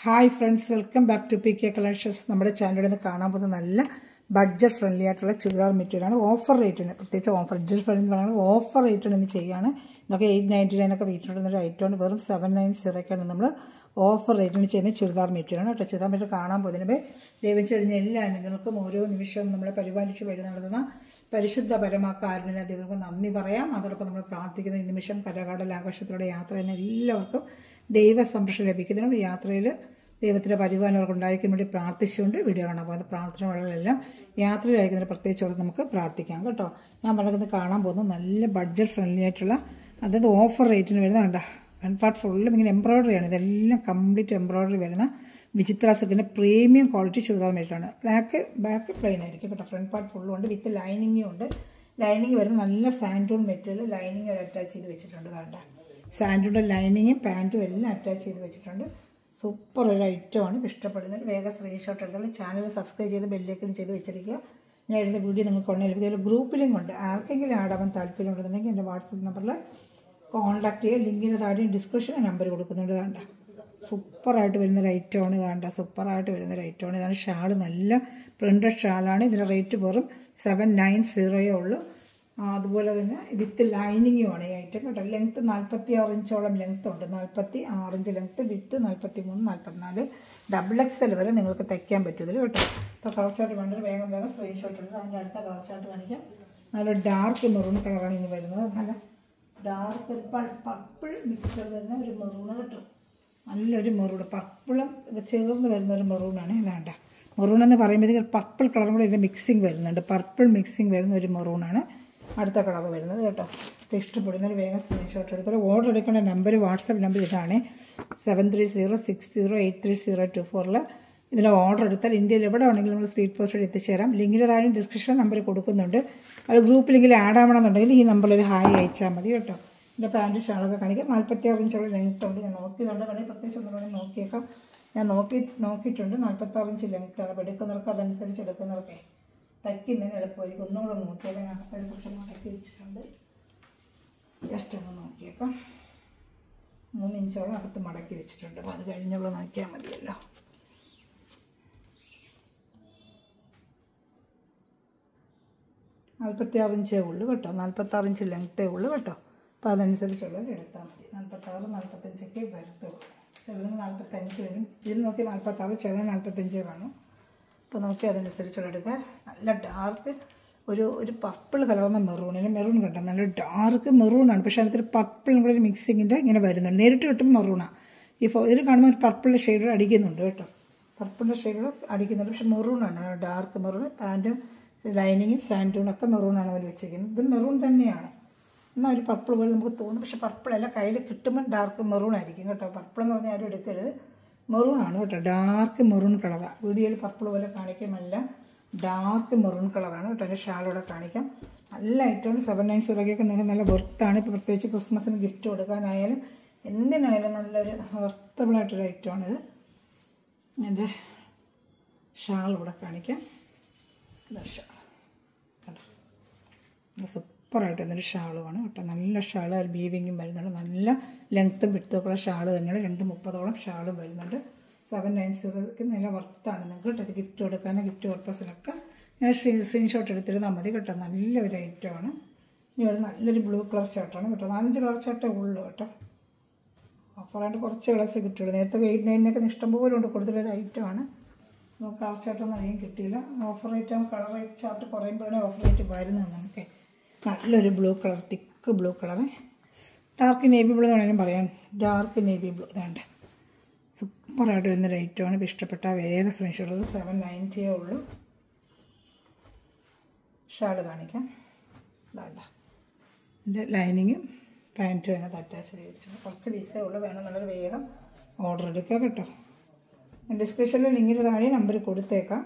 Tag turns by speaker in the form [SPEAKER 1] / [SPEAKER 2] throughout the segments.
[SPEAKER 1] Hi friends, welcome back to P K collections. നമ്മുടെ ചാനലിൽ നിന്ന് കാണാൻ പോകുന്ന നല്ല ബഡ്ജറ്റ് ഫ്രണ്ട്ലി ആയിട്ടുള്ള ചുരിദാർ മെറ്റീരിയലാണ്. ഓഫർ റേറ്റിന്, പ്രത്യേകിച്ച് ബഡ്ജറ്റ് ഫ്രണ്ട്ലി എന്ന് പറയുന്നത് ഓഫർ റേറ്റിന് ഇന്ന് ചെയ്യുകയാണ്. ഇതൊക്കെ 899 ഒക്കെ വീട്ടിലുണ്ടെന്നൊരു ഐറ്റമാണ്. വെറും 790 നമ്മൾ ഓഫർ റേറ്റിന് ചെയ്യുന്ന ചുരിദാർ മെറ്റീരിയലാണ് കേട്ടോ. ചുരിദാർ മെറ്റീരിയൽ കാണാൻ പോകുന്നതിന് ദൈവിച്ച് കഴിഞ്ഞ എല്ലാ അനുഗ്രഹങ്ങൾക്കും ഓരോ നിമിഷവും നമ്മളെ പരിപാലിച്ച് വരുന്ന പരിശുദ്ധ പരമാകാരുണ്യ ദൈവങ്ങൾക്ക് നന്ദി പറയാം. അതോടൊപ്പം നമ്മൾ പ്രാർത്ഥിക്കുന്ന ഈ നിമിഷം കരകടൽ ആഘോഷത്തിലൂടെ യാത്ര ചെയ്യുന്ന എല്ലാവർക്കും ദൈവ സംരക്ഷണം ലഭിക്കുന്നതിനും യാത്രയിൽ ദൈവത്തിൻ്റെ പരിപാലനം അവർക്ക് ഉണ്ടായിരിക്കാൻ വേണ്ടി പ്രാർത്ഥിച്ചുകൊണ്ട് വീഡിയോ കാണാൻ പോകുന്നത്. പ്രാർത്ഥനകളെല്ലാം യാത്രയിലായിരിക്കുന്നതിന് പ്രത്യേകിച്ച് നമുക്ക് പ്രാർത്ഥിക്കാം കേട്ടോ. ഞാൻ പറഞ്ഞത് കാണാൻ പോകുന്നത് നല്ല ബഡ്ജറ്റ് ഫ്രണ്ട്ലി ആയിട്ടുള്ള, അതായത് ഓഫർ റേറ്റിന് വരുന്ന കണ്ട ഫ്രണ്ട് പാർട്ട് ഫുള്ളും ഇങ്ങനെ എംബ്രോയ്ഡറിയാണ്. ഇതെല്ലാം കംപ്ലീറ്റ് എംബ്രോയ്ഡറി വരുന്ന വിചിത്ര സിൽക്കിൻ്റെ പ്രീമിയം ക്വാളിറ്റി ചുരിദാർ മെറ്റീരിയലാണ്. ബാക്ക് പ്ലെയിൻ ആയിരിക്കും കേട്ടോ. ഫ്രണ്ട് പാർട്ട് ഫുള്ളും ഉണ്ട്, വിത്ത് ലൈനിങ്ങും ഉണ്ട്. ലൈനിങ് വരുന്ന നല്ല സാൻഡൂൺ മെറ്റീരിയൽ ലൈനിങ് അറ്റാച്ച് ചെയ്ത് വെച്ചിട്ടുണ്ട്. കണ്ട സാൻഡൂണിൻ്റെ ലൈനിങ്ങും പാൻറ്റും എല്ലാം അറ്റാച്ച് ചെയ്ത് വെച്ചിട്ടുണ്ട്. സൂപ്പർ ഒരു ഐറ്റമാണ്. ഇഷ്ടപ്പെടുന്നതിൽ വേഗം സ്ക്രീൻഷോട്ട് എടുത്തോളൂ. ചാനൽ സബ്സ്ക്രൈബ് ചെയ്ത് ബെല്ലേക്കും ചെയ്ത് വെച്ചിരിക്കുക. ഞാൻ എഴുതുന്ന വീഡിയോ നിങ്ങൾക്ക് ഉടനെ ലഭിക്കും. ഒരു ഗ്രൂപ്പ് ലിങ്ക് ഉണ്ട്, ആർക്കെങ്കിലും ആഡ് ആവാൻ താല്പര്യം ഉണ്ടെന്നുണ്ടെങ്കിൽ എൻ്റെ വാട്സപ്പ് നമ്പറിൽ കോൺടാക്ട് ചെയ്യുക. ലിങ്കിൻ്റെ താഴെ ഡിസ്ക്രിപ്ഷനിൽ നമ്പർ കൊടുക്കുന്നുണ്ട്. വേണ്ട സൂപ്പറായിട്ട് വരുന്നൊരു ഐറ്റമാണ്. വേണ്ട സൂപ്പറായിട്ട് വരുന്നൊരു ഐറ്റമാണ്. ഇതാണ് ഷാൾ, നല്ല പ്രിൻ്റഡ് ഷാളാണ്. ഇതിൻ്റെ റേറ്റ് വെറും 790 ഉള്ളൂ. അതുപോലെ തന്നെ വിത്ത് ലൈനിങ്ങുമാണ് ഈ ഐറ്റം കേട്ടോ. ലെങ്ത്ത് 46 ഇഞ്ചോളം ലെങ്ത്ത് ഉണ്ട്. 46 ഇഞ്ച് ലെങ്ത്ത്, വിത്ത് 43, 44 XXL വരെ നിങ്ങൾക്ക് തയ്ക്കാൻ പറ്റും ഇതിൽ കേട്ടോ. ഇപ്പോൾ കളർ ചാർട്ട് വേണ്ടത് വേഗം സ്ക്രീൻഷോട്ട് എടുത്ത് അതിൻ്റെ അടുത്ത കളർ ചാർട്ട് കാണിക്കാം. നല്ല ഡാർക്ക് മെറൂൺ കളറാണ് ഇനി വരുന്നത്. നല്ല ഡാർക്ക് പർപ്പിൾ മിക്സർ വരുന്ന ഒരു മെറൂണ് കേട്ടോ. നല്ലൊരു മെറൂൺ, പർപ്പിളും ചേർന്ന് വരുന്ന ഒരു മെറൂണാണ്. ഇതാണ്ട മെറൂൺ എന്ന് പറയുമ്പോഴത്തേക്ക് പർപ്പിൾ കളറും കൂടെ ഇതിൻ്റെ മിക്സിങ് വരുന്നുണ്ട്. പർപ്പിൾ മിക്സിങ് വരുന്ന ഒരു മെറൂണാണ് അടുത്ത കളർ വരുന്നത് കേട്ടോ. ഇഷ്ടപ്പെടുന്നൊരു വേഗം സ്ക്രീൻഷോട്ട് എടുത്തോളൂ. ഓർഡർ എടുക്കേണ്ട നമ്പർ, വാട്സാപ്പ് നമ്പർ ഇതാണ് 7306083024. ഇതിൽ ഓർഡർ എടുത്താൽ ഇന്ത്യയിൽ എവിടെ വേണമെങ്കിലും നമ്മൾ സ്പീഡ് പോസ്റ്റ് എത്തിച്ചേരാം. ലിങ്കിൻ്റെ താഴെ ഡിസ്ക്രിപ്ഷൻ നമ്പർ കൊടുക്കുന്നുണ്ട്. അത് ഗ്രൂപ്പ് ലിങ്കിൽ ആഡ് ആവണമെന്നുണ്ടെങ്കിൽ ഈ നമ്പറിൽ ഒരു ഹായ് അയച്ചാൽ മതി കേട്ടോ. എൻ്റെ പാൻറ്റ് ഷാളൊക്കെ കാണിക്കാം. 46 ഇഞ്ചോളം ലെങ്ത്ത് ഉണ്ട്. ഞാൻ നോക്കിയതുകൊണ്ട് വേണമെങ്കിൽ പ്രത്യേകിച്ച് ഒന്നും വേണമെങ്കിൽ നോക്കിയേക്കാം. ഞാൻ നോക്കിയിട്ടുണ്ട്. 46 ഇഞ്ച് ലെങ്ത്താണ്. അപ്പോൾ എടുക്കുന്നവർക്ക് അതനുസരിച്ച് എടുക്കുന്നവർക്ക് തയ്ക്കുന്നതിന് എളുപ്പമായിരിക്കും. ഒന്നുകൂടെ നോക്കിയേക്കാം. ഞാൻ അതിനെ കുറിച്ച് മടക്കി വെച്ചിട്ടുണ്ട്. ജസ്റ്റ് ഒന്ന് നോക്കിയേക്കാം. 3 ഇഞ്ചോളം അകത്ത് മടക്കി വെച്ചിട്ടുണ്ട്. അപ്പോൾ അത് കഴിഞ്ഞുള്ള നോക്കിയാൽ മതിയല്ലോ. $46 ഇഞ്ചേ ഉള്ളൂ കേട്ടോ. 46 ഇഞ്ച് ലെങ്ത്തേ ഉള്ളൂ കേട്ടോ. അപ്പോൾ അതനുസരിച്ചുള്ളത് എടുത്താൽ മതി. 46, 45 വരത്തുള്ളൂ. ചിലതിന് 45 വരും. ഇതിൽ നോക്കി 46, ചിലതിന് 45 കാണും. അപ്പോൾ നോക്കി അതനുസരിച്ചുള്ള എടുക്കുക. നല്ല ഡാർക്ക് ഒരു പർപ്പിൾ കലർന്ന മെറൂണിന്, മെറൂൺ കണ്ടോ നല്ല ഡാർക്ക് മെറൂണാണ്. പക്ഷേ അതിനകത്തൊരു പർപ്പിളും കൂടെ ഒരു മിക്സിങ്ങിൻ്റെ ഇങ്ങനെ വരുന്നുണ്ട്. നേരിട്ട് കിട്ടുമ്പോൾ മെറൂണാണ്. ഇതിൽ കാണുമ്പോൾ ഒരു പർപ്പിളിൻ്റെ ഷെയ്ഡ് അടിക്കുന്നുണ്ട് കേട്ടോ. പർപ്പിളിൻ്റെ ഷെയ്ഡ് അടിക്കുന്നുണ്ട്. പക്ഷേ മെറൂണാണ്, ഡാർക്ക് മെറൂൺ. പാൻറ്റും ലൈനിങ്ങും സാൻഡൂണൊക്കെ മെറൂണാണ് അവർ വെച്ചിരിക്കുന്നത്. ഇത് മെറൂൺ തന്നെയാണ്. എന്നാൽ ഒരു പർപ്പിൾ പോലെ നമുക്ക് തോന്നും. പക്ഷേ പർപ്പിളല്ല, കയ്യിൽ കിട്ടുമ്പോൾ ഡാർക്ക് മെറൂൺ ആയിരിക്കും കേട്ടോ. പർപ്പിൾ എന്ന് പറഞ്ഞാൽ ആരും എടുക്കരുത്, മെറൂണാണ് കേട്ടോ. ഡാർക്ക് മെറൂൺ കളറാണ്. വീഡിയോയിൽ പർപ്പിൾ പോലെ കാണിക്കുമല്ല, ഡാർക്ക് മെറൂൺ കളറാണ് കേട്ടോ. എൻ്റെ ഷാളോടെ കാണിക്കാം. നല്ല ഐറ്റമാണ്. 790 നിങ്ങൾക്ക് നല്ല വെർത്താണ്. ഇപ്പോൾ പ്രത്യേകിച്ച് ക്രിസ്മസിന് ഗിഫ്റ്റ് കൊടുക്കാനായാലും എന്തിനായാലും നല്ലൊരു വെർത്തബിളായിട്ടൊരു ഐറ്റമാണിത്. എൻ്റെ ഷാളിവിടെ കാണിക്കാം. ഷാൾ കേട്ടോ, സൂപ്പറായിട്ട് എന്നൊരു ഷാളുമാണ് കേട്ടോ. നല്ല ഷാൾ, ബീവിങ്ങും വരുന്നുണ്ട്. നല്ല ലെങ്ത്തും വിട്ടുള്ള ഷാൾ തന്നെയാണ്. 230ഓളം ഷാളും വരുന്നുണ്ട്. 790 നല്ല വർത്താണ് നിങ്ങൾക്ക് കേട്ടോ. ഗിഫ്റ്റ് കൊടുക്കാനോ ഗിഫ്റ്റ് പർപ്പസിനൊക്കെ ഞാൻ സ്ക്രീൻഷോട്ട് എടുത്തിരുന്നാൽ മതി കേട്ടോ. നല്ലൊരു ഐറ്റമാണ്. ഇനി ഒരു നല്ലൊരു ബ്ലൂ കളർ ഷർട്ടാണ് കേട്ടോ. 4-5 കളർ ഷർട്ടേ ഉള്ളൂ കേട്ടോ. ഓഫറായിട്ട് കുറച്ച് കളേഴ്സ് കിട്ടുള്ളൂ. നേരത്തെ 899 ഇഷ്ടംപോലെ കൊണ്ട് കൊടുത്തിട്ടൊരു ഐറ്റമാണ്. നമുക്ക് കളർ ചാർട്ടൊന്നും അധികം കിട്ടിയില്ല. ഓഫർ റേറ്റ് ആകുമ്പോൾ കളർ റേറ്റ് ചാർട്ട് കുറയുമ്പോഴാണ് ഓഫർ റേറ്റ് വരുന്നത് നമുക്ക്. നല്ലൊരു blue colour, thick blue colour, dark navy blue എന്ന് വേണമെങ്കിലും പറയാം. ഡാർക്ക് നേവി ബ്ലൂ വേണ്ട സൂപ്പറായിട്ട് വരുന്നൊരു ഐറ്റമാണ്. ഇപ്പോൾ ഇഷ്ടപ്പെട്ട വേഗം സ്ക്രീൻഷോട്ട് 790 ഉള്ളൂ. ഷാൾ കാണിക്കാം. വേണ്ട എൻ്റെ ലൈനിങ്ങും പാൻറ്റും അതിനകത്ത് അറ്റാച്ച് ചെയ്ത് വെച്ചിട്ടുണ്ട്. കുറച്ച് പീസേ ഉള്ളൂ. വേണമെന്നുള്ളത് വേഗം ഓർഡർ എടുക്കുക കേട്ടോ. ഡിസ്ക്രിപ്ഷനിൽ ലിങ്കിൻ്റെ താഴെ നമ്പർ കൊടുത്തേക്കാം.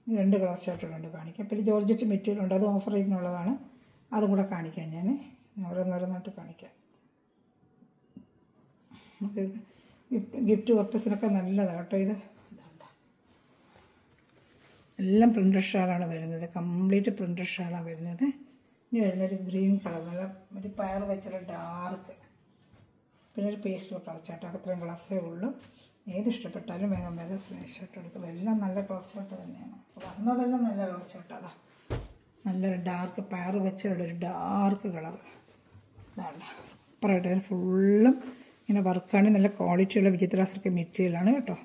[SPEAKER 1] 2 കളർ ഷർട്ടുകളുണ്ട് കാണിക്കാം. പിന്നെ ജോർജറ്റ് മെറ്റീരിയൽ ഉണ്ട്, അത് ഓഫർ റേറ്റിനുള്ളതാണ്. അതും കൂടെ കാണിക്കാം. ഞാൻ ഓരോന്നോരോന്നായിട്ട് കാണിക്കാം. നമുക്ക് ഗിഫ്റ്റ് പർപ്പസിനൊക്കെ നല്ലതാണ് കേട്ടോ. ഇതുണ്ട് എല്ലാം പ്രിൻ്റഡ് ഷാളാണ് വരുന്നത്. കംപ്ലീറ്റ് പ്രിൻ്റഡ് ഷാളാണ് വരുന്നത്. ഇനി വരുന്നൊരു ഗ്രീൻ കളർ, നല്ല ഒരു പയർ വെച്ചുള്ള ഡാർക്ക് പിന്നെ ഒരു പേസ്റ്റ് കളർ ചാർട്ട്. അത്രയും കളേഴ്സേ ഉള്ളൂ. ഏത് ഇഷ്ടപ്പെട്ടാലും വേഗം വേഗം സ്ക്രീൻഷോട്ട് എടുത്തുള്ളൂ. എല്ലാം നല്ല കളർ ചാർട്ട് തന്നെയാണ്. വന്നതെല്ലാം നല്ല കളർ ചാർട്ട്. അതാ നല്ലൊരു ഡാർക്ക് പയർ വെച്ചുള്ള ഒരു ഡാർക്ക് കളർ. ഇതാണ് സൂപ്പറായിട്ട്. അതിന് ഫുള്ളും ഇങ്ങനെ വർക്കാണ്. നല്ല ക്വാളിറ്റിയുള്ള വിചിത്ര സിൽക്ക് മെറ്റീരിയലാണ് കേട്ടോ.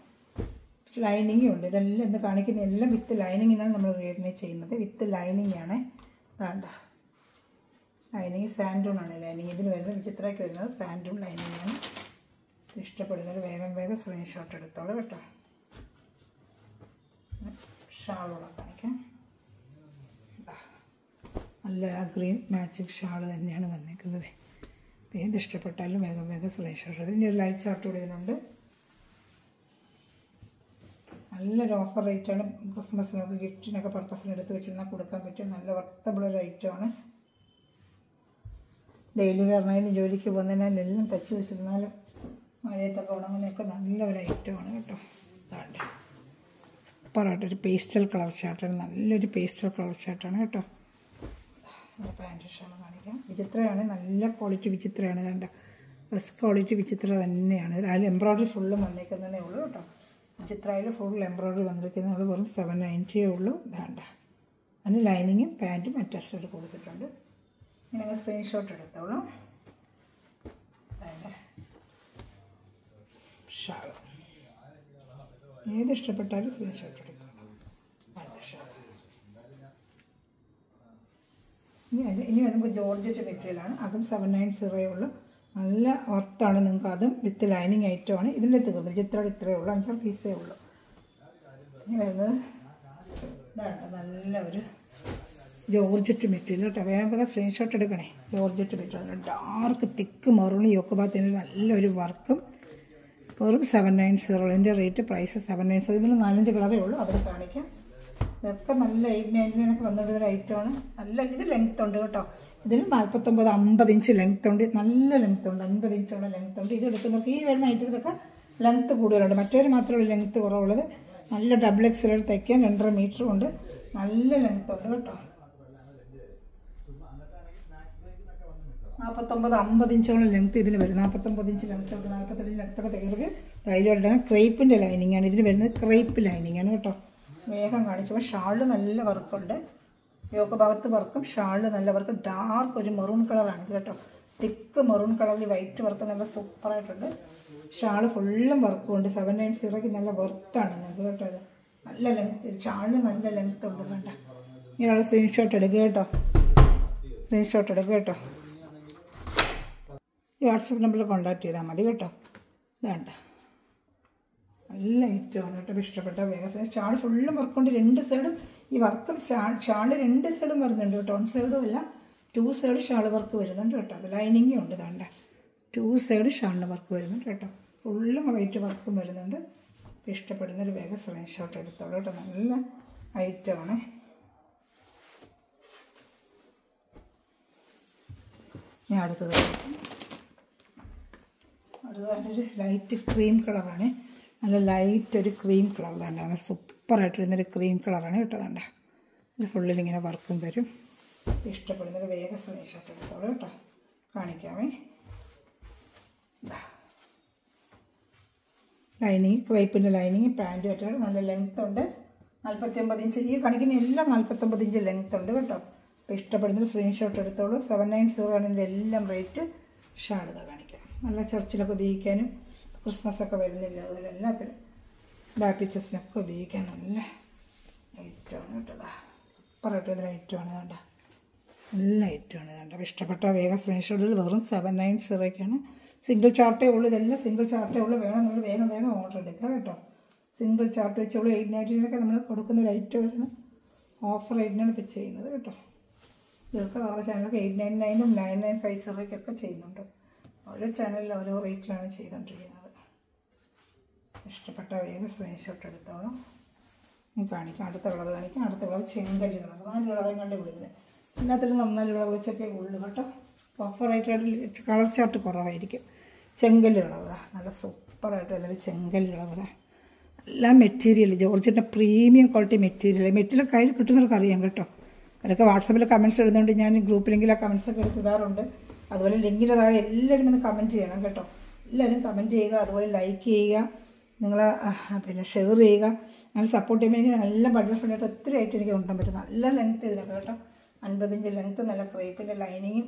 [SPEAKER 1] ലൈനിങ്ങും ഉണ്ട്. ഇതെല്ലാം എന്ത് കാണിക്കുന്ന എല്ലാം വിത്ത് ലൈനിങ്ങിനാണ് നമ്മൾ റീഡിനെ ചെയ്യുന്നത്. വിത്ത് ലൈനിങ് ആണ്. വേണ്ട ലൈനിങ് സാൻഡൂണാണ് ലൈനിങ്. ഇതിന് വരുന്നത് വിചിത്രയ്ക്ക് വരുന്നത് സാൻഡൂൺ ലൈനിങ്ങാണ്. ഇഷ്ടപ്പെടുന്നത് വേഗം വേഗം സ്ക്രീൻഷോട്ട് എടുത്തോളൂ കേട്ടോ. ഷാളോടെ കാണിക്കാം. നല്ല ഗ്രീൻ മാച്ചിങ് ഷാൾ തന്നെയാണ് വന്നിരിക്കുന്നത്. ഏത് ഇഷ്ടപ്പെട്ടാലും വേഗം വേഗം സ്ക്രീൻഷോട്ട് എടുത്ത്. ഇനി ഒരു ലൈറ്റ് ചാർട്ട് കൂടി ഇതിനുണ്ട്. നല്ലൊരു ഓഫർ റേറ്റാണ്. ക്രിസ്മസിനൊക്കെ ഗിഫ്റ്റിനൊക്കെ പർപ്പസിന് എടുത്ത് വെച്ചിരുന്നാൽ കൊടുക്കാൻ പറ്റിയ നല്ല വർത്തബിൾ ഒരു ഐറ്റമാണ്. ഡെയിലി വെയറിനായാലും ജോലിക്ക് പോകുന്നതിനാലും എല്ലാം തച്ച് വെച്ചിരുന്നാലും മഴയത്തൊക്കെ ഉണങ്ങുന്നതൊക്കെ നല്ലൊരു ഐറ്റമാണ് കേട്ടോ. ഇതാണ്ട് സൂപ്പറായിട്ടൊരു പേസ്റ്റൽ കളർ ചാർട്ടാണ്. നല്ലൊരു പേസ്റ്റൽ കളർ ചാർട്ടാണ് കേട്ടോ. പാൻറ് ഷാൾ കാണിക്കാം. വിചിത്രയാണ്. നല്ല ക്വാളിറ്റി വിചിത്രയാണ്. ഇതാണ്ട് ബെസ്റ്റ് ക്വാളിറ്റി വിചിത്ര തന്നെയാണ്. അതിൽ എംബ്രോയ്ഡറി ഫുള്ളും വന്നേക്കുന്നതേ ഉള്ളൂ കേട്ടോ. വിചിത്രയിൽ ഫുൾ എംബ്രോയ്ഡറി വന്നിരിക്കുന്നത് നമ്മൾ വെറും 790 ഉള്ളൂ. വേണ്ട അതിന് ലൈനിങ്ങും പാൻറ്റും അറ്റാച്ച്ഡ് കൊടുത്തിട്ടുണ്ട്. ഇങ്ങനെ സ്ക്രീൻഷോട്ട് എടുത്തോളൂ. അതിൻ്റെ ഷാൾ ഏത് ഇഷ്ടപ്പെട്ടാലും സ്ക്രീൻഷോട്ട് എടുത്തോളൂ. അതിൻ്റെ ഷാൾ ഇനി വരുമ്പോൾ ജോർജറ്റ് മെറ്റീരിയലാണ്. അതും 790 ഉള്ളൂ. നല്ല വർത്താണ് നിങ്ങൾക്ക്. അതും വിത്ത് ലൈനിങ് ഐറ്റമാണ്. ഇതിൻ്റെ തീർന്നു. വിചിത്രയുടെ ഇത്രയേ ഉള്ളൂ. 5 പീസേ ഉള്ളൂ. ഇനി വരുന്നത് ഇതാണ് നല്ല ഒരു ജോർജറ്റ് മെറ്റീരിയൽ കേട്ടോ. വേഗം വേഗം സ്ക്രീൻഷോട്ട് എടുക്കണേ. ജോർജറ്റ് മെറ്റീരിയൽ ഡാർക്ക് തിക്ക് മറൂണി യോക്ക് ഭാഗത്തിന് നല്ലൊരു വർക്കും. വെറും 790. ഇതിൻ്റെ റേറ്റ് പ്രൈസ് 790. ഇതിന് 4-5 കളറേ ഉള്ളൂ. അതിൽ കാണിക്കാം. ഇതൊക്കെ നല്ല 890 വന്നിട്ടൊരു ഐറ്റമാണ്. നല്ല ഇത് ലെങ്ത് ഉണ്ട് കേട്ടോ. ഇതിന് 49-50 ഇഞ്ച് ലെങ്ത് ഉണ്ട്. നല്ല ലെങ്ത് ഉണ്ട്. 50 ഇഞ്ചോളം ലെങ്ത് ഉണ്ട്. ഇത് എടുക്കുന്നവർക്ക് ഈ വരുന്ന ഐറ്റത്തിലൊക്കെ ലെങ്ത്ത് കൂടുതലുണ്ട്. മറ്റേത് മാത്രമേ ലെങ്ത്ത് കുറവുള്ളത്. നല്ല ഡബിൾ എക്സൽ തയ്ക്കാൻ 2.5 മീറ്റർ ഉണ്ട്. നല്ല ലെങ്ത് ഉണ്ട് കേട്ടോ. 49-50 ഇഞ്ചോളം ലെങ്ത് ഇതിന് വരും. 49 ഇഞ്ച് ലെങ്ത് ഉണ്ട്. 48 ലെങ്ത്തൊക്കെ തയ്യർക്ക് ധൈര്യമായിട്ട്. ക്രേപ്പിൻ്റെ ലൈനിങ്ങാണ് ഇതിന് വരുന്നത്. ക്രേപ്പ് ലൈനിങ്ങാണ് കേട്ടോ. വേഗം കാണിച്ചപ്പോൾ ഷാളിൽ നല്ല വർക്കുണ്ട്. യോക്ക് ഭാഗത്ത് വർക്കും ഷാളിൽ നല്ല വർക്ക്. ഡാർക്ക് ഒരു മെറൂൺ കളറാണ് ഇത് കേട്ടോ. തിക്ക് മെറൂൺ കളറിൽ വൈറ്റ് വർക്ക് നല്ല സൂപ്പറായിട്ടുണ്ട്. ഷാള് ഫുള്ളും വർക്കും ഉണ്ട്. 790 നല്ല വർത്താണ് നിങ്ങൾക്ക് കേട്ടോ. ഇത് നല്ല ലെങ്ത്. ഷാളിന് നല്ല ലെങ്ത് ഉണ്ട്. വേണ്ട ഇങ്ങനെയുള്ള സ്ക്രീൻഷോട്ട് എടുക്കുക കേട്ടോ. സ്ക്രീൻഷോട്ട് എടുക്കുക കേട്ടോ. ഈ വാട്സപ്പ് നമ്പറിൽ കോൺടാക്ട് ചെയ്താൽ മതി കേട്ടോ. ഇതാണ്ട നല്ല ഐറ്റമാണ് കേട്ടോ. ഇഷ്ടപ്പെട്ട വേഗം. ഷാൾ ഫുള്ളും വർക്കുണ്ട്. 2 സൈഡും ഈ വർക്കും ഷാള് 2 സൈഡും വരുന്നുണ്ട് കേട്ടോ. 1 സൈഡും അല്ല 2 സൈഡ് ഷാൾ വർക്ക് വരുന്നുണ്ട് കേട്ടോ. അത് ലൈനിങ്ങും ഉണ്ട്. വേണ്ട 2 സൈഡ് ഷാളിന് വർക്ക് വരുന്നുണ്ട് കേട്ടോ. ഫുള്ളും വൈറ്റ് വർക്കും വരുന്നുണ്ട്. ഇഷ്ടപ്പെടുന്നൊരു വേഗം സ്ക്രീൻഷോട്ട് എടുത്തോളൂ കേട്ടോ. നല്ല ഐറ്റമാണ്. ഞാൻ അടുത്തത് ഒരു ലൈറ്റ് ക്രീം കളറാണ്. നല്ല ലൈറ്റ് ഒരു ക്രീം കളറാണ്. നല്ല സൂപ്പറായിട്ട് വരുന്നൊരു ക്രീം കളറാണ് കേട്ടോ. വേണ്ട ഇതിൻ്റെ ഫുള്ളിൽ ഇങ്ങനെ വർക്കും വരും. ഇഷ്ടപ്പെടുന്നൊരു വേഗം സ്ക്രീൻഷോട്ട് എടുത്തോളൂ കേട്ടോ. കാണിക്കാമേ. ലൈനിങ് ക്രേപ്പിൻ്റെ ലൈനിങ് പാൻറ്റും ആയിട്ടാണ്. നല്ല ലെങ്ത് ഉണ്ട്. 49 ഇഞ്ച്. ഈ കാണിക്കുന്ന എല്ലാം 49 ഇഞ്ച് ലെങ്ത് ഉണ്ട് കേട്ടോ. അപ്പോൾ ഇഷ്ടപ്പെടുന്നൊരു സ്ക്രീൻഷോട്ട് എടുത്തോളൂ. 790 ആണ് ഇതിൻ്റെ എല്ലാം റേറ്റ്. ഷാളിത കാണിക്കാം. നല്ല ചർച്ചിലൊക്കെ ഉപയോഗിക്കാനും ക്രിസ്മസൊക്കെ വരുന്നില്ല അതുപോലെ എല്ലാത്തിനും ബാക്ക് പിക്ചേഴ്സിനൊക്കെ ഉപയോഗിക്കാൻ നല്ല ഐറ്റമാണ് കേട്ടോ. സൂപ്പറായിട്ട് ഇതിന് ഐറ്റമാണ്. വേണ്ട നല്ല ഐറ്റമാണ്. വേണ്ട അപ്പോൾ ഇഷ്ടപ്പെട്ട വേഗം സ്ക്രീൻഷോട്ടിൽ വെറും 790 സിംഗിൾ ചാർട്ടേ ഉള്ളൂ. ഇതെല്ലാം സിംഗിൾ ചാർട്ടേ ഉള്ളൂ. വേണമെന്നുള്ള വേഗം വേഗം ഓർഡർ എടുക്കുക കേട്ടോ. സിംഗിൾ ചാർട്ട് വെച്ചോളൂ. 890 നമ്മൾ കൊടുക്കുന്ന ഒരു ഐറ്റം വരുന്ന ഓഫർ റേറ്റിനാണ് ഇപ്പോൾ ചെയ്യുന്നത് കേട്ടോ. ഇതൊക്കെ വേറെ ചാനലൊക്കെ 899 9950 ചെയ്യുന്നുണ്ട്. ഓരോ ചാനലിൽ ഓരോ റേറ്റിലാണ് ചെയ്തുകൊണ്ടിരിക്കുന്നത്. ഇഷ്ടപ്പെട്ട വേഗം സ്ക്രീൻഷോട്ട് എടുത്തോളാം. ഞാൻ കാണിക്കാം. അടുത്ത കളർ കാണിക്കാം. അടുത്ത കളർ ചെങ്കല്ല് കളർ. 4 കളറേയും കണ്ട് വിടുന്നത്. എല്ലാത്തിലും 4 കളർ വെച്ചൊക്കെ ഉള്ളു കേട്ടോ. ഓഫറായിട്ട് കളർ ചാർട്ട് കുറവായിരിക്കും. ചെങ്കല്ല് കളറാണ്. നല്ല സൂപ്പറായിട്ട് വരുന്നത് ചെങ്കല്ല് കളറാണ്. എല്ലാ മെറ്റീരിയൽ ജോർജിൻ്റെ പ്രീമിയം ക്വാളിറ്റി മെറ്റീരിയൽ കയ്യിൽ കിട്ടുന്നവർക്ക് അറിയാം കേട്ടോ. അതൊക്കെ വാട്സപ്പിൽ കമൻറ്റ്സ് ഇടുന്നുണ്ട്. ഞാൻ ഗ്രൂപ്പിലെങ്കിൽ ആ കമൻറ്റ്സൊക്കെ എടുത്തിടാറുണ്ട്. അതുപോലെ ലിങ്കിൻ്റെ താഴെ എല്ലാവരും ഒന്ന് കമൻറ്റ് ചെയ്യണം കേട്ടോ. എല്ലാവരും കമൻറ്റ് ചെയ്യുക, അതുപോലെ ലൈക്ക് ചെയ്യുക, നിങ്ങൾ പിന്നെ ഷെയർ ചെയ്യുക. അങ്ങനെ സപ്പോർട്ട് ചെയ്യുമ്പോൾ എനിക്ക് നല്ല ബഡ്ജറ്റ് ഫ്രണ്ടായിട്ട് ഒത്തിരി ആയിട്ട് എനിക്ക് കൊണ്ടുപോകാൻ പറ്റും. നല്ല ലെങ്ത്ത് ഇതിനൊക്കെ കേട്ടോ, 50 ഇഞ്ച് ലെങ്ത്ത്, നല്ല ക്രേപ്പിൻ്റെ ലൈനിങ്ങും,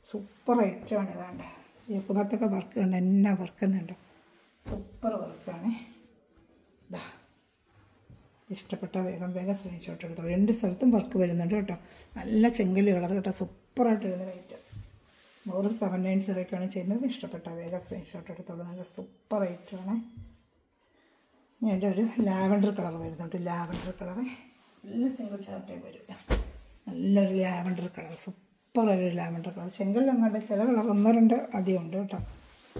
[SPEAKER 1] സൂപ്പർ ഐറ്റമാണ്. ഇതാണ്ട് യോക്കുഭാഗത്തൊക്കെ വർക്ക് ഉണ്ട്, എന്നാ വർക്കുന്നുണ്ടോ, സൂപ്പർ വർക്കാണ്. ഇതാ ഇഷ്ടപ്പെട്ട വേഗം സ്ക്രീൻഷോട്ട് എടുത്തോളൂ. 2 സ്ഥലത്തും വർക്ക് വരുന്നുണ്ട് കേട്ടോ. നല്ല ചെങ്കല് കളർ കേട്ടോ, സൂപ്പറായിട്ട് വരുന്ന ഐറ്റം. വെറും 790 ചെയ്യുന്നത്. ഇഷ്ടപ്പെട്ട വേഗം സ്ക്രീൻഷോട്ട് എടുത്തോളൂ. നല്ല സൂപ്പർ ഐറ്റമാണ്. ഞാൻ എൻ്റെ ഒരു ലാവൻഡർ കളർ വരുന്നുണ്ട്, ലാവൻഡർ കളറ് നല്ല സിംഗിൾ ചാർട്ടേ വരും. നല്ലൊരു ലാവൻഡർ കളർ, സൂപ്പർ ഒരു ലാവൻഡർ കളർ. ചെങ്കലിലങ്ങാണ്ട് ചില കളർ 1-2 അധികം ഉണ്ട് കേട്ടോ,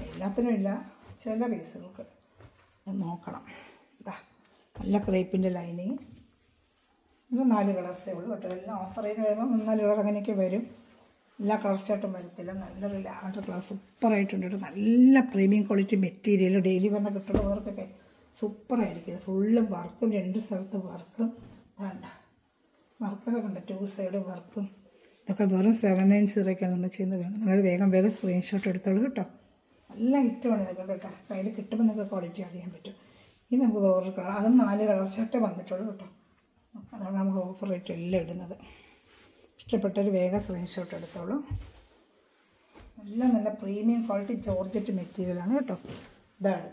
[SPEAKER 1] എല്ലാത്തിനും ഇല്ല, ചില പീസുകൾക്ക് നോക്കണം. ഇതാ നല്ല ക്രേപ്പിൻ്റെ ലൈനിങ്. ഇത് 4 കളേഴ്സേ ഉള്ളൂ കേട്ടോ. എല്ലാം ഓഫർ ചെയ്ത് വരുമ്പോൾ 3-4 കളർ അങ്ങനെയൊക്കെ വരും. എല്ലാ കളർ സ്റ്റാർട്ടും വരത്തില്ല. നല്ലൊരു ലാവൻഡർ കളർ സൂപ്പറായിട്ടുണ്ട് കേട്ടോ. നല്ല പ്രീമിയം ക്വാളിറ്റി മെറ്റീരിയൽ, ഡെയിലി പറഞ്ഞ കിട്ടുന്നവർക്കൊക്കെ സൂപ്പറായിരിക്കും. ഫുള്ള് വർക്കും, 2 സ്ഥലത്ത് വർക്കും. വേണ്ട വർക്കൊക്കെ കണ്ട 2 സൈഡ് വർക്കും. ഇതൊക്കെ വെറും 790 നമ്മൾ ചെയ്യുന്നത്. വേണം നമ്മൾ വേഗം സ്ക്രീൻഷോട്ട് എടുത്തോളൂ കേട്ടോ. നല്ല ഐറ്റമാണ് ഇതൊക്കെ കേട്ടോ. കയ്യിൽ കിട്ടുമ്പോൾ നിങ്ങൾക്ക് ക്വാളിറ്റി അറിയാൻ പറ്റും. ഇനി നമുക്ക് വേറൊരു കളർ, അതും 4 കളർ ഷർട്ടേ വന്നിട്ടുള്ളൂ കേട്ടോ. അതാണ് നമുക്ക് ഓഫർ റേറ്റ് എല്ലാം ഇടുന്നത്. ഇഷ്ടപ്പെട്ടൊരു വേഗം സ്ക്രീൻഷോട്ട് എടുത്തോളൂ. എല്ലാം നല്ല പ്രീമിയം ക്വാളിറ്റി ജോർജറ്റ് മെറ്റീരിയലാണ് കേട്ടോ. ഇതാണ്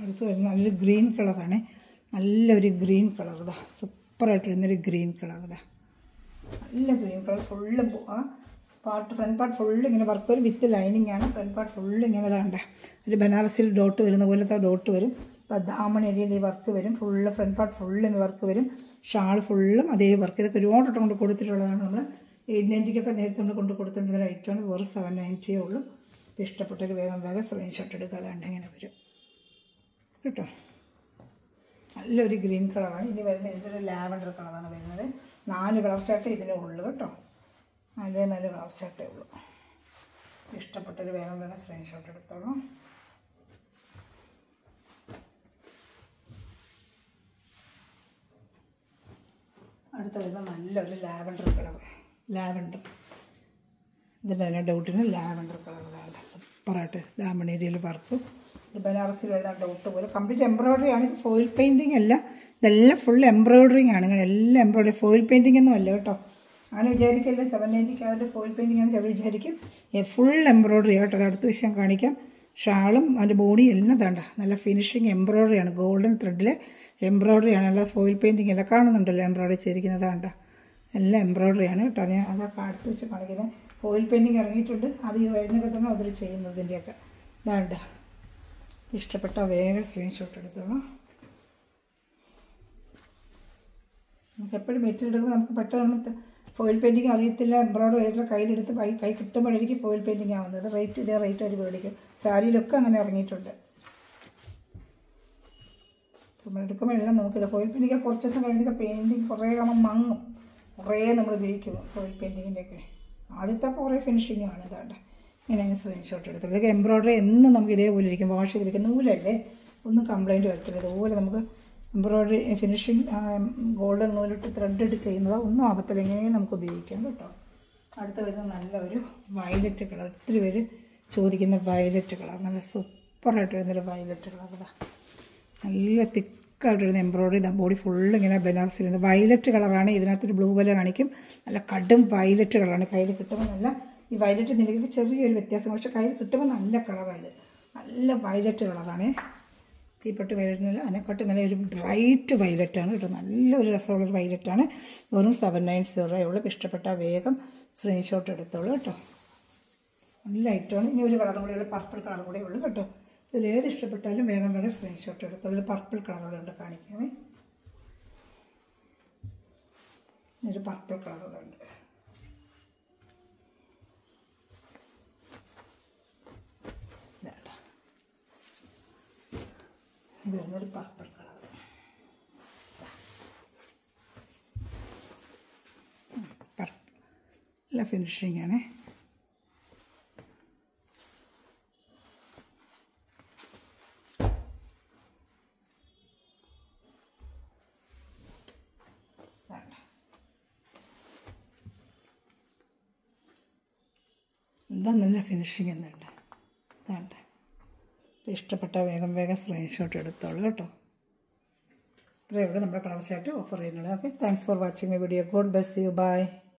[SPEAKER 1] അടുത്ത് വരുന്ന നല്ലൊരു ഗ്രീൻ കളറാണ്. നല്ലൊരു ഗ്രീൻ കളർ, ഇതാ സൂപ്പറായിട്ട് വരുന്നൊരു ഗ്രീൻ കളർ. ഇതാ നല്ല green colour. Full front part full ഇങ്ങനെ വർക്ക് വരും, വിത്ത് ലൈനിങ് ആണ്. ഫ്രണ്ട് പാർട്ട് ഫുള്ള് ഇങ്ങനെ ഇതാണ്ട ഒരു ബനാറസിൽ ഡോട്ട് വരുന്ന പോലത്തെ ഡോട്ട് വരും. ദാമൺ ഏരിയയിൽ ഈ വർക്ക് വരും. Full front part full work വരും. ഷാൾ ഫുള്ളും അതേ വർക്ക്. ഇതൊക്കെ ഒരുപാട് വട്ടം കൊണ്ട് കൊടുത്തിട്ടുള്ളതാണ്. നമ്മൾ 890 നേരത്തെ നമ്മൾ കൊണ്ട് കൊടുത്തിട്ടുള്ള ഐറ്റമാണ്. വെറും 790 ഉള്ളൂ. ഇഷ്ടപ്പെട്ടൊരു വേഗം സ്ക്രീൻഷോട്ട് എടുക്കുക. അതാണ്ട് ഇങ്ങനെ വരും കേട്ടോ. നല്ലൊരു ഗ്രീൻ കളറാണ്. ഇനി വരുന്നത് ഇതൊരു ലാവൻഡർ കളറാണ് വരുന്നത്. 4 കളർ ചാർട്ടേ ഇതിനേ ഉള്ളൂ കേട്ടോ. 4 കളർ ചാർട്ടേ ഉള്ളൂ. ഇഷ്ടപ്പെട്ടൊരു വേഗം സ്ക്രീൻഷോട്ട് എടുത്തോളൂ. അടുത്ത വരുന്ന നല്ലൊരു ലാവൻഡർ കളർ. ലാവൻഡർ ഇതിൻ്റെ തന്നെ ഡൗട്ടിന് ലാവൻഡർ കളർ വേണ്ട. സൂപ്പറായിട്ട് ദാമണേരിയയിൽ വർക്ക്, ബനാറസിൽ വരുന്ന ഡോട്ട് പോലെ കംപ്ലീറ്റ് എംബ്രോയ്ഡറി ആണ്. ഇത് ഫോയിൽ പെയിൻറ്റിങ് അല്ല, ഇതെല്ലാം ഫുൾ എംബ്രോയ്ഡറിങ് ആണ്. ഇങ്ങനെ എല്ലാം എംബ്രോയ്ഡറി, ഫോയിൽ പെയിൻറ്റിംഗ് ഒന്നും അല്ല കേട്ടോ. അങ്ങനെ വിചാരിക്കല്ലേ 790 അതിൻ്റെ ഫോയിൽ പെയിൻറ്റിംഗ് ആണെന്ന് ചിലർ വിചാരിക്കും. ഫുൾ എംബ്രോയ്ഡറി കേട്ടോ. അത് അടുത്ത വിഷയം കാണിക്കാം. ഷാളും അതിൻ്റെ ബോഡി എല്ലാം തണ്ട നല്ല ഫിനിഷിങ് എംബ്രോയ്ഡറി ആണ്. ഗോൾഡൻ ത്രെഡിൽ എംബ്രോയ്ഡറി ആണ്, അല്ലാതെ ഫോയിൽ പെയിൻറ്റിംഗ് എല്ലാം കാണുന്നുണ്ടല്ലോ എംബ്രോയ്ഡറി ചെയ്തിരിക്കുന്നത്. വേണ്ട എല്ലാം എംബ്രോയ്ഡറി ആണ് കേട്ടോ. ഞാൻ അതൊക്കെ അടുത്ത് വെച്ച് കാണിക്കുന്നത്. ഫോയിൽ പെയിൻറ്റിങ് ഇറങ്ങിയിട്ടുണ്ട്. അത് ഈ വഴിനൊക്കെ തന്നെ അതിൽ ചെയ്യുന്നതിൻ്റെയൊക്കെ. ഇതാണ്ട ഇഷ്ടപ്പെട്ട വേഗം സ്ക്രീൻഷോട്ട് എടുത്തോളാം. നമുക്ക് എപ്പോഴും മെറ്റീരിയൽ എടുക്കുമ്പോൾ നമുക്ക് പെട്ടെന്ന് ഫോയിൽ പെയിൻറ്റിങ് അറിയത്തില്ല. എംബ്രോയ്ഡറി ചെയ്തിട്ട് കയ്യിലെടുത്ത് കൈ കിട്ടുമ്പോഴായിരിക്കും ഫോയിൽ പെയിൻറ്റിങ് ആവുന്നത്. ഇതേ റേറ്റ് അവർ മേടിക്കും. സാരിയിലൊക്കെ അങ്ങനെ ഇറങ്ങിയിട്ടുണ്ട്. നമ്മൾ എടുക്കുമ്പോൾ എല്ലാം നമുക്കില്ല. ഫോയിൽ പെയിൻറ്റിങ് കുറച്ച് ദിവസം കഴിഞ്ഞൊക്കെ പെയിൻറ്റിങ് കുറേ കാണാൻ മങ്ങും. കുറേ നമ്മൾ ഉപയോഗിക്കും ഫോയിൽ പെയിൻറ്റിങ്ങിൻ്റെയൊക്കെ. ആദ്യത്തെ കുറേ ഫിനിഷിങ് ആണ്. ഇതാണ്ട് ഇങ്ങനെ സ്ക്രീൻഷോട്ട് എടുത്തു. ഇതൊക്കെ എംബ്രോയ്ഡറി എന്നും നമുക്ക് ഇതേപോലെ ഇരിക്കും. വാഷ് ചെയ്തിരിക്കും. നൂലല്ലേ, ഒന്നും കംപ്ലയിൻറ്റ് വരത്തില്ല. ഇതുപോലെ നമുക്ക് എംബ്രോയ്ഡറി ഫിനിഷിങ് ഗോൾഡൻ നൂലിട്ട് ത്രെഡ് ഇട്ട് ചെയ്യുന്നത് ഒന്നും ആകത്തില്ല. ഇങ്ങനെയും നമുക്ക് ഉപയോഗിക്കാം കേട്ടോ. അടുത്ത് വരുന്ന നല്ലൊരു വയലറ്റ് കളർ. ഒത്തിരി പേര് ചോദിക്കുന്ന വയലറ്റ് കളർ. നല്ല സൂപ്പറായിട്ട് വരുന്നൊരു വയലറ്റ് കളർ. ഇതാ നല്ല തിക്കായിട്ട് വരുന്ന എംബ്രോയ്ഡറി. ഇതാ ബോഡി ഫുള്ള് ഇങ്ങനെ ബനാറസിൽ വരുന്നത് വയലറ്റ് കളറാണ്. ഇതിനകത്തൊരു ബ്ലൂ പോലെ കാണിക്കും. നല്ല കടും വയലറ്റ് കളറാണ്. കയ്യിൽ കിട്ടുമ്പോൾ നല്ല ഈ വയലറ്റ് നിലയ്ക്ക് ചെറിയൊരു വ്യത്യാസം, പക്ഷേ കയ്യിൽ കിട്ടുമ്പോൾ നല്ല കളറാണ്. ഇത് നല്ല വയലറ്റ് കളറാണ്. തീപ്പെട്ട് വയലറ്റിനല്ല, അതിനെക്കാട്ടി നല്ല ഒരു ബ്രൈറ്റ് വയലറ്റാണ് കേട്ടോ. നല്ലൊരു രസമുള്ളൊരു വയലറ്റാണ്. വെറും 790 ഉള്ളൂ. ഇഷ്ടപ്പെട്ട വേഗം സ്ക്രീൻഷോട്ട് എടുത്തോളൂ കേട്ടോ. നല്ല ഐറ്റമാണ്. ഇനി ഒരു കളറും കൂടെ ഉള്ളൂ, പർപ്പിൾ കളർ കൂടെ ഉള്ളൂ കേട്ടോ. ഇതിൽ ഏത് ഇഷ്ടപ്പെട്ടാലും വേഗം സ്ക്രീൻഷോട്ട് എടുത്തോളൂ. ഒരു പർപ്പിൾ കളർ ഉണ്ട്, കാണിക്കാമേ. ഒരു പർപ്പിൾ കളർ ഉണ്ട്. ഇത് വരുന്നൊരു പർപ്പിൾ കളർ. നല്ല ഫിനിഷിംഗ് ആണ്. എന്താ നല്ല ഫിനിഷിങ് എന്നുണ്ട്. ഇഷ്ടപ്പെട്ട വേഗം സ്ക്രീൻഷോട്ട് എടുത്തോളൂ കേട്ടോ. ഇത്രയേ ഉള്ളൂ നമ്മുടെ കളർ ചാർട്ട് ഓഫർ ചെയ്യുന്നത്. Okay, thanks for watching my video. God bless you. By.